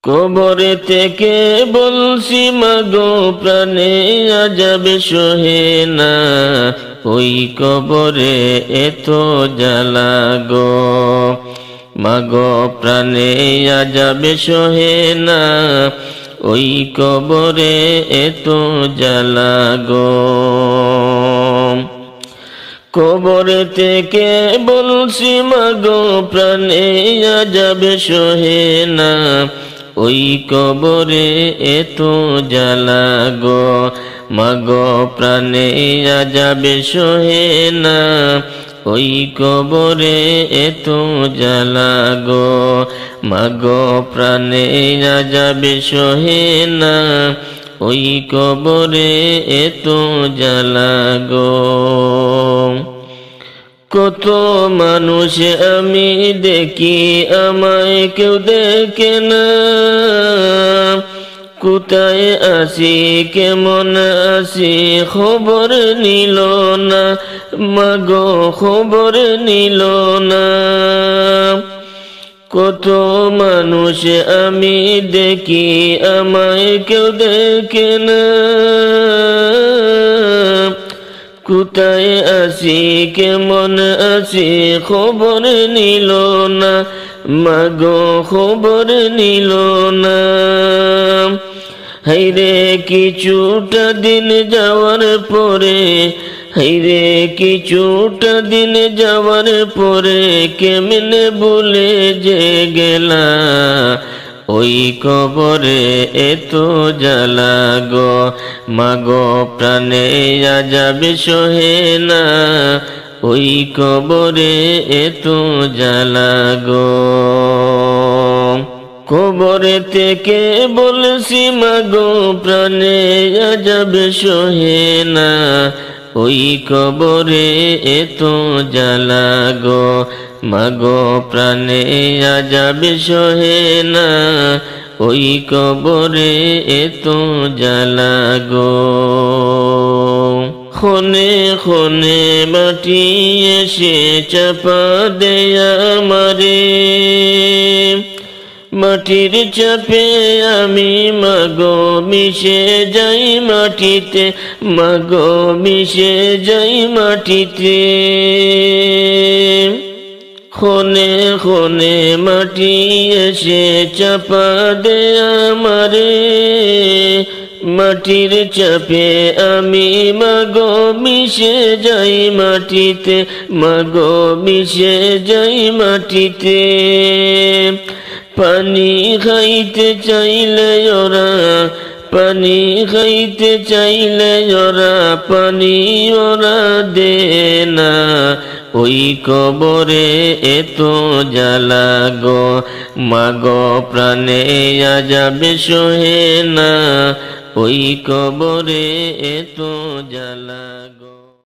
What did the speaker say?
কবরে থেকে বলছি মাগো প্রাণে আযাব সহে না, ওই কবরে এত জ্বালা গো। মাগো প্রাণে আযাব সহে না, ওই কবরে এত জ্বালা গো। কবরে থেকে বলছি মাগো প্রাণে আযাব সহে না, ওই কবরে এত জ্বালা গো। মাগো প্রাণে আযাব সহে না, ওই কবরে এত জ্বালা গো। মাগো প্রাণে আযাব সহে না, ওই কবরে এত জ্বালা গো। কত মানুষ আমি দেখি আমায় কেউ দেখে না, কোথায় আছি কেমন আছি খবর নিল না, মাগো খবর নিল না। কত মানুষ আমি দেখি আমায় কেউ দেখে না, কোথায় আছি কেমন আছি খবর নিল না, মাগো খবর নিল না। হায়রে কিছুটা দিন যাওয়ার পরে, হায়রে কিছুটা দিন যাওয়ার পরে কেমনে ভুলে যে গেলা, ওই কবরে এত জ্বালা গো। মাগো প্রাণে আযাব সহে না, ওই কবরে এত জ্বালা গো। কবরে থেকে বলছি মাগো প্রাণে আযাব সহে না, ওই কবরে এত জ্বালা গো। মাগো প্রাণে আযাব সহে না, ওই কবরে এত জ্বালা গো। খনে খনে মাটি এসে চাপা দেয়া আমারে, মাটির চাপে আমি মাগো মিশে যাই মাটিতে, মাগো মিশে যাই মাটিতে। খনে খনে মাটি এসে চাপা দে আমারে, মাটির চাপে আমি মাগো মিশে যাই মাটিতে, মাগো মিশে যাই মাটিতে। পানি খাইতে চাইলে ওরা, পানি খাইতে চাইলে ওরা পানি ওরা দে না, ওই কবরে এত জ্বালা গো। মাগো প্রাণে আযাব সহে না, ওই কবরে এত জ্বালা গো।